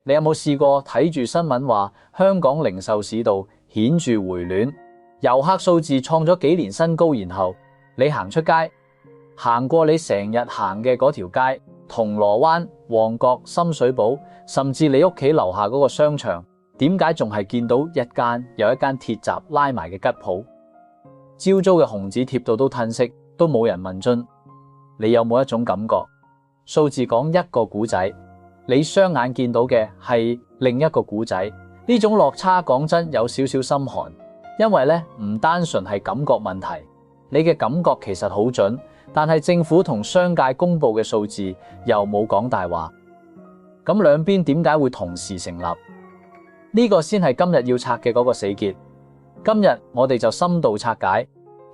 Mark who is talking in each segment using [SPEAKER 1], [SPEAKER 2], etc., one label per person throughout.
[SPEAKER 1] 你有冇試過睇住新聞話香港零售市道顯著回暖，遊客數字創咗幾年新高，然後你行出街，行過你成日行嘅嗰條街，銅鑼灣、旺角、深水埗，甚至你屋企樓下嗰個商場，點解仲係見到一間又一間鐵閘拉埋嘅吉鋪？招租嘅紅紙貼到都褪色，都冇人問津。你有冇一種感覺？數字講一個古仔，你雙眼見到嘅係另一個古仔。呢種落差講真有少少心寒，因為咧唔單純係感覺問題，你嘅感覺其實好準，但係政府同商界公布嘅數字又冇講大話。咁兩邊點解會同時成立？呢個先係今日要拆嘅嗰個死結。今日我哋就深度拆解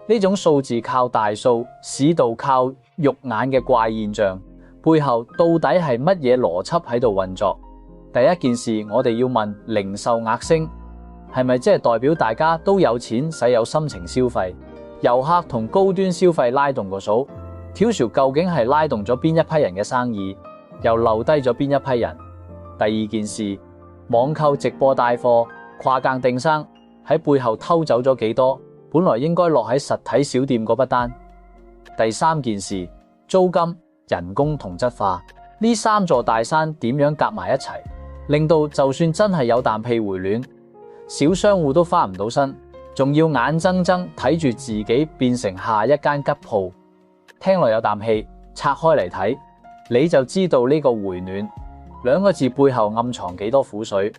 [SPEAKER 1] 呢種數字靠大數，市道靠肉眼嘅怪現象背後到底係乜嘢邏輯喺度運作？第一件事我哋要問，零售額升係咪即係代表大家都有錢使，有心情消費？遊客同高端消費拉動個數，條數究竟係拉動咗邊一批人嘅生意，又留低咗邊一批人？第二件事，網購直播帶貨、跨境訂生喺背後偷走咗幾多本來應該落喺實體小店嗰筆單？第三件事，租金、人工同質化呢三座大山點樣夾埋一齊，令到就算真係有啖氣回暖，小商戶都翻唔到身，仲要眼睜睜睇住自己變成下一間吉鋪。聽落有啖氣，拆開嚟睇，你就知道呢個回暖兩個字背後暗藏幾多苦水。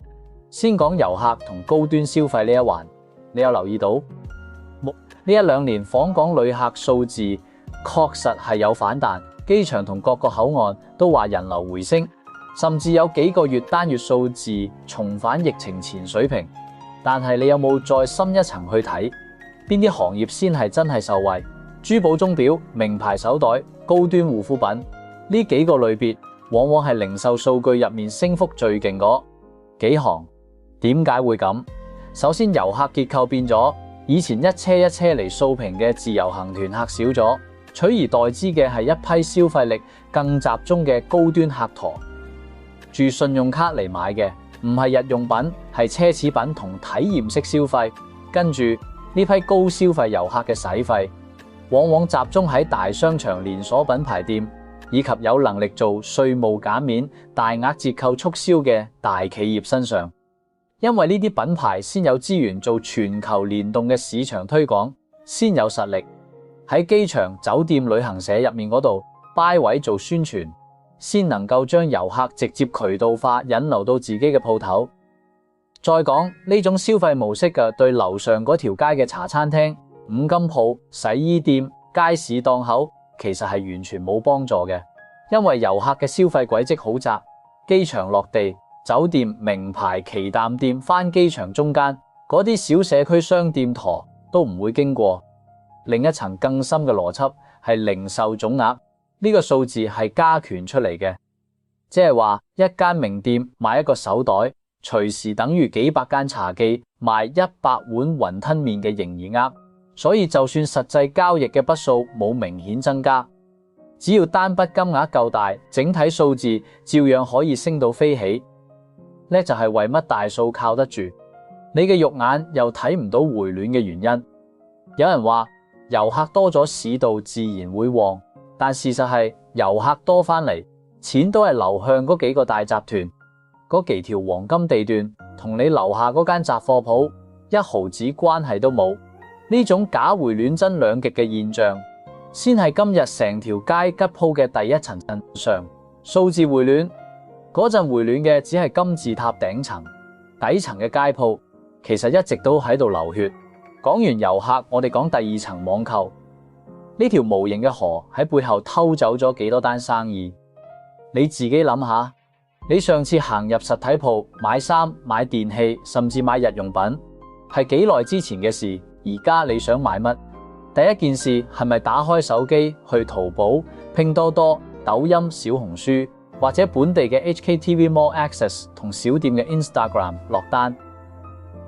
[SPEAKER 1] 先講遊客同高端消費呢一環，你有留意到呢一兩年訪港旅客數字確實係有反彈，機場同各個口岸都話人流回升，甚至有幾個月單月數字重返疫情前水平。但係你有冇再深一層去睇，邊啲行業先係真係受惠？珠寶鐘錶、名牌手袋、高端護膚品呢幾個類別，往往係零售數據入面升幅最勁嗰幾行。點解會咁？首先遊客結構變咗，以前一車一車嚟掃屏嘅自由行團客少咗，取而代之嘅係一批消費力更集中嘅高端客陀，住信用卡嚟買嘅唔係日用品，係奢侈品同體驗式消費。跟住呢批高消費遊客嘅使費，往往集中喺大商場連鎖品牌店，以及有能力做稅務減免、大額折扣促銷嘅大企業身上。因為呢啲品牌先有資源做全球聯動嘅市場推廣，先有實力喺機場、酒店、旅行社入面嗰度擺位做宣傳，先能夠將遊客直接渠道化引流到自己嘅鋪頭。再講呢種消費模式嘅，對樓上嗰條街嘅茶餐廳、五金鋪、洗衣店、街市檔口其實係完全冇幫助嘅，因為遊客嘅消費軌跡好窄，機場落地、酒店、名牌旗艦店返機場中間嗰啲小社區商店陀都唔會經過。另一層更深嘅邏輯係零售總額，呢個數字係加權出嚟嘅，即係話一間名店賣一個手袋，隨時等於幾百間茶記賣100碗雲吞麵嘅營業額。所以就算實際交易嘅筆數冇明顯增加，只要單筆金額夠大，整體數字照樣可以升到飛起。呢就係為乜大數靠得住，你嘅肉眼又睇唔到回暖嘅原因。有人話遊客多咗，市道自然會旺，但事實係遊客多返嚟，錢都係流向嗰幾個大集團，嗰幾條黃金地段同你樓下嗰間雜貨鋪一毫子關係都冇。呢種假回暖真兩極嘅現象，先係今日成條街吉鋪嘅第一層真相。數字回暖嗰陣回暖嘅只係金字塔頂層，底層嘅街鋪其實一直都喺度流血。講完遊客，我哋講第二層網購。呢條無形嘅河喺背後偷走咗幾多單生意？你自己諗下，你上次行入實體鋪買衫、買電器，甚至買日用品，係幾耐之前嘅事？而家你想買乜？第一件事係咪打開手機去淘寶、拼多多、抖音、小紅書，或者本地嘅 HKTV Mall Access 同小店嘅 Instagram 落單？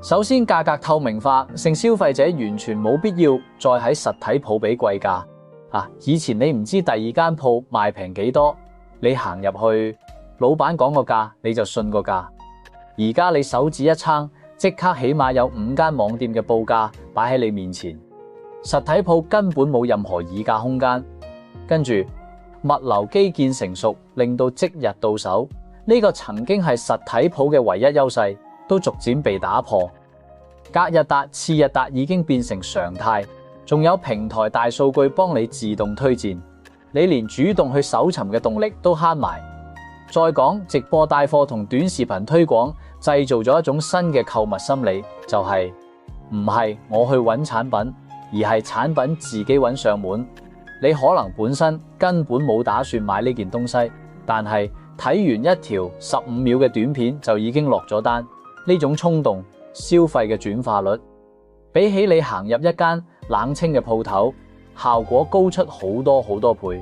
[SPEAKER 1] 首先價格透明化，令消費者完全冇必要再喺實體鋪俾貴價。以前你唔知第二間鋪賣平幾多，你行入去老闆講個價你就信個價。而家你手指一撐，即刻起碼有5間網店嘅報價擺喺你面前，實體鋪根本冇任何議價空間。跟住物流基建成熟，令到即日到手，呢個曾經係實體鋪嘅唯一優勢，都逐漸被打破。隔日達、次日達已經變成常態，仲有平台大數據幫你自動推薦，你連主動去搜尋嘅動力都慳埋。再講直播帶貨同短視頻推廣，製造咗一種新嘅購物心理，就係唔係我去揾產品，而係產品自己揾上門。你可能本身根本冇打算買呢件東西，但係睇完一條15秒嘅短片就已經落咗單。呢種衝動消費嘅轉化率，比起你行入一間冷清嘅鋪頭，效果高出好多倍。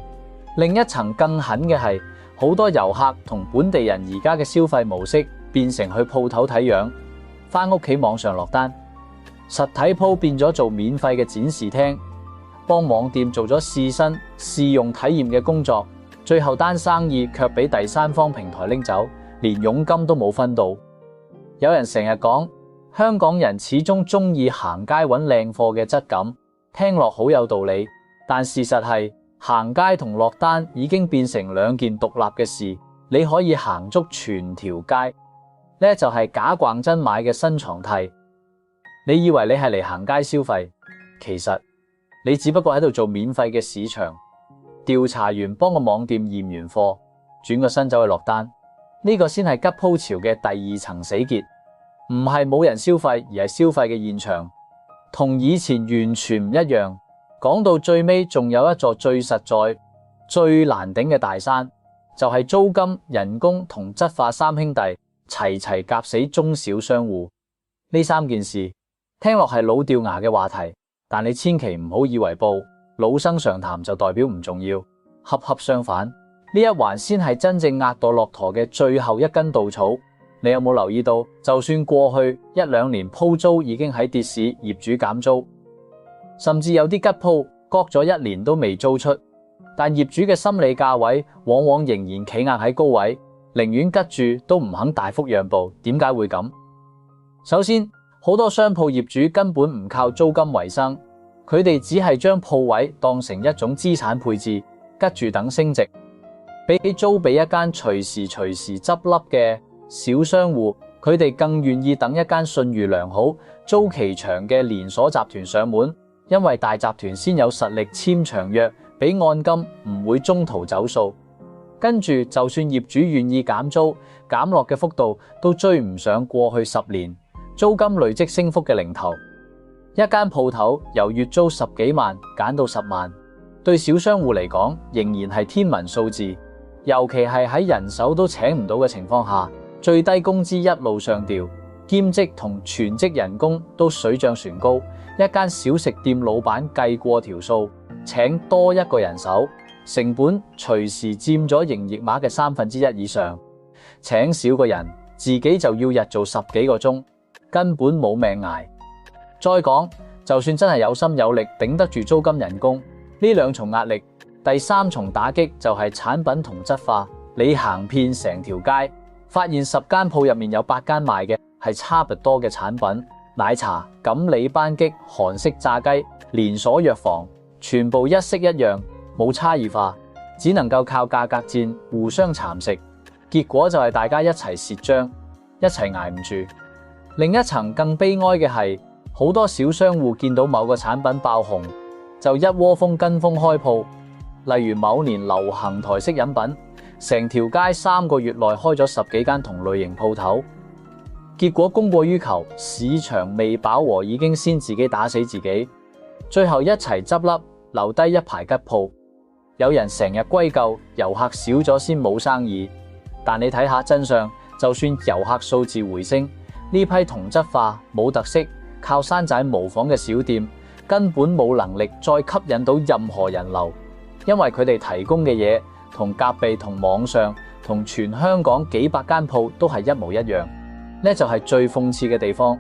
[SPEAKER 1] 另一層更狠嘅係，好多遊客同本地人而家嘅消費模式變成去鋪頭睇樣，返屋企網上落單。實體鋪變咗做免費嘅展示廳，幫網店做咗試新試用體驗嘅工作，最後單生意卻俾第三方平台拎走，連佣金都冇分到。有人成日講香港人始終中意行街揾靚貨嘅質感，聽落好有道理，但事實係行街同落單已經變成兩件獨立嘅事。你可以行足全條街，呢就係假逛真買嘅新常態。你以為你係嚟行街消費，其實你只不過喺度做免費嘅市場調查員，幫個網店驗完貨，轉個身走去落單。呢個先係吉鋪潮嘅第二層死結，唔係冇人消費，而係消費嘅現場同以前完全唔一樣。講到最尾，仲有一座最實在、最難頂嘅大山，就係租金、人工同質化三兄弟齊齊夾死中小商戶。呢三件事聽落係老掉牙嘅話題，但你千祈唔好以為報老生常談就代表唔重要，恰恰相反。呢一環先係真正壓墮駱駝嘅最後一根稻草。你有冇留意到，就算過去1-2年鋪租已經喺跌市，業主減租，甚至有啲吉鋪擱咗1年都未租出，但業主嘅心理價位往往仍然企硬喺高位，寧願吉住都唔肯大幅讓步。點解會咁？首先，好多商鋪業主根本唔靠租金為生，佢哋只係將鋪位當成一種資產配置，吉住等升值。比起租俾一間隨時執笠嘅小商戶，佢哋更願意等一間信譽良好、租期長嘅連鎖集團上門，因為大集團先有實力簽長約，俾按金唔會中途走數。跟住就算業主願意減租，減落嘅幅度都追唔上過去10年租金累積升幅嘅零頭。一間鋪頭由月租10幾萬減到10萬，對小商戶嚟講仍然係天文數字。尤其係喺人手都請唔到嘅情況下，最低工資一路上調，兼職同全職人工都水漲船高。一間小食店老闆計過條數，請多一個人手，成本隨時佔咗營業額嘅1/3以上。請少個人，自己就要日做10幾個鐘，根本冇命捱。再講，就算真係有心有力頂得住租金人工呢兩重壓力，第三重打擊就係產品同質化。你行遍成條街，發現10間鋪入面有8間賣嘅係差不多嘅產品，奶茶、錦鯉班戟、韓式炸雞、連鎖藥房，全部一式一樣，冇差異化，只能夠靠價格戰互相蠶食，結果就係大家一齊蝕章，一齊捱唔住。另一層更悲哀嘅係，好多小商戶見到某個產品爆紅，就一窩蜂跟風開鋪。例如某年流行台式飲品，成條街3個月內開咗10幾間同類型鋪頭，結果供過於求，市場未飽和已經先自己打死自己，最後一齊執笠，留低一排吉鋪。有人成日歸咎遊客少咗先冇生意，但你睇下真相，就算遊客數字回升，呢批同質化冇特色、靠山寨模仿嘅小店根本冇能力再吸引到任何人流。因為佢哋提供嘅嘢同隔壁同網上同全香港幾百間鋪都係一模一樣，呢就係最諷刺嘅地方。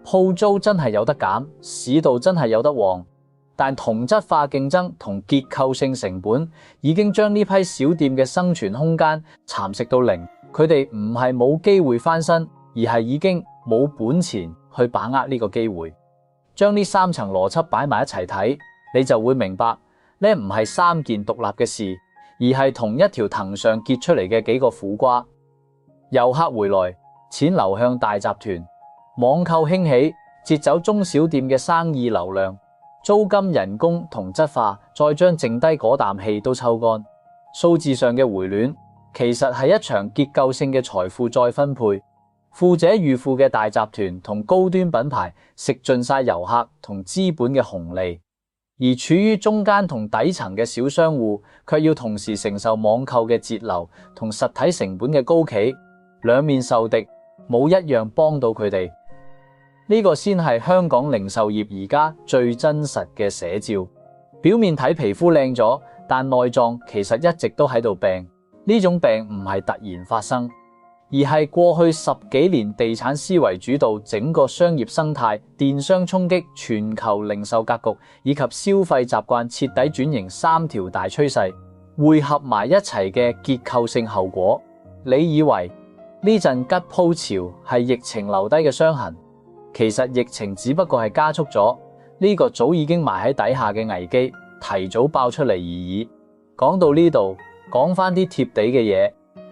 [SPEAKER 1] 鋪租真係有得減，市道真係有得旺，但同質化競爭同結構性成本已經將呢批小店嘅生存空間蠶食到零。佢哋唔係冇機會翻身，而係已經冇本錢去把握呢個機會。將呢三層邏輯擺埋一齊睇，你就會明白呢唔係三件獨立嘅事，而係同一條藤上結出嚟嘅幾個苦瓜。遊客回來，錢流向大集團，網購興起，截走中小店嘅生意流量，租金、人工同質化，再將剩低嗰啖氣都抽乾。數字上嘅回暖，其實係一場結構性嘅財富再分配。富者愈富嘅大集團同高端品牌食盡晒遊客同資本嘅紅利，而處於中間同底層嘅小商戶卻要同時承受網購嘅節流同實體成本嘅高企，兩面受敵，冇一樣幫到佢哋。呢個先係香港零售業而家最真實嘅寫照。表面睇皮膚靚咗，但內臟其實一直都喺度病。呢種病唔係突然發生，而係過去10幾年地產思維主導整個商業生態、電商衝擊全球零售格局以及消費習慣徹底轉型三條大趨勢匯合埋一齊嘅結構性後果。你以為呢陣吉鋪潮係疫情留低嘅傷痕？其實疫情只不過係加速咗呢個早已經埋喺底下嘅危機，提早爆出嚟而已。講到呢度，講翻啲貼地嘅嘢，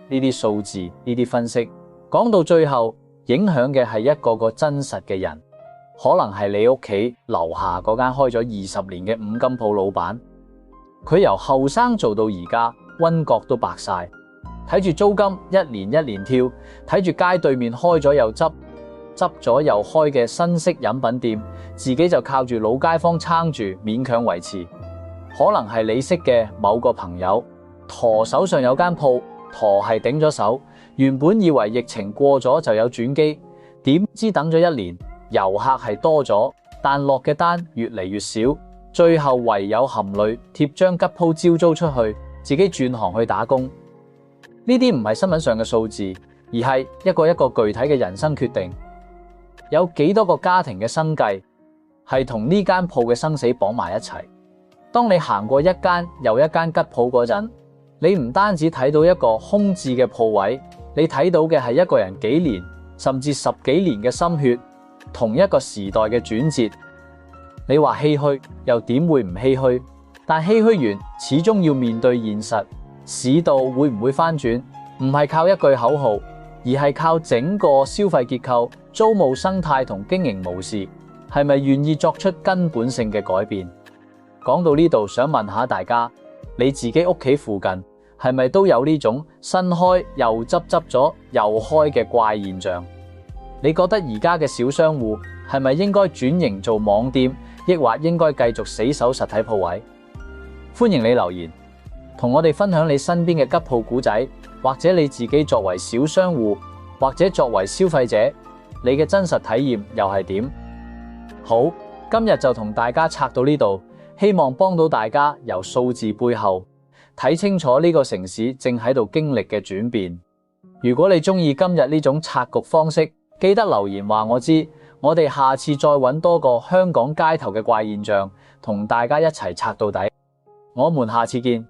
[SPEAKER 1] 呢啲數字，呢啲分析，講到最後，影響嘅係一個個真實嘅人，可能係你屋企樓下嗰間開咗20年嘅五金鋪老闆，佢由後生做到而家，溫角都白晒，睇住租金一年一年跳，睇住街對面開咗又執，執咗又開嘅新式飲品店，自己就靠住老街坊撐住，勉強維持。可能係你識嘅某個朋友，陀手上有間鋪，陀係頂咗手，原本以為疫情過咗就有轉機，點知等咗1年，遊客係多咗，但落嘅單越嚟越少，最後唯有含淚貼張吉鋪招租出去，自己轉行去打工。呢啲唔係新聞上嘅數字，而係一個一個具體嘅人生決定。有幾多個家庭嘅生計係同呢間鋪嘅生死綁埋一齊？當你行過一間又一間吉鋪嗰陣，你唔單止睇到一個空置嘅鋪位，你睇到嘅係一個人幾年甚至10幾年嘅心血，同一個時代嘅轉折。你話唏噓，又點會唔唏噓？但唏噓完，始終要面對現實。市道會唔會翻轉？唔係靠一句口號，而係靠整個消費結構、租務生態同經營模式，係咪願意作出根本性嘅改變？講到呢度，想問下大家，你自己屋企附近係咪都有呢種新開又執咗又開嘅怪現象？你覺得而家嘅小商戶係咪應該轉型做網店，抑或應該繼續死守實體鋪位？歡迎你留言，同我哋分享你身邊嘅吉鋪故仔，或者你自己作為小商戶，或者作為消費者，你嘅真實體驗又係點？好，今日就同大家拆到呢度。希望幫到大家由數字背後睇清楚呢個城市正喺度經歷嘅轉變。如果你中意今日呢種拆局方式，記得留言話我知，我哋下次再揾多個香港街頭嘅怪現象，同大家一齊拆到底。我們下次見。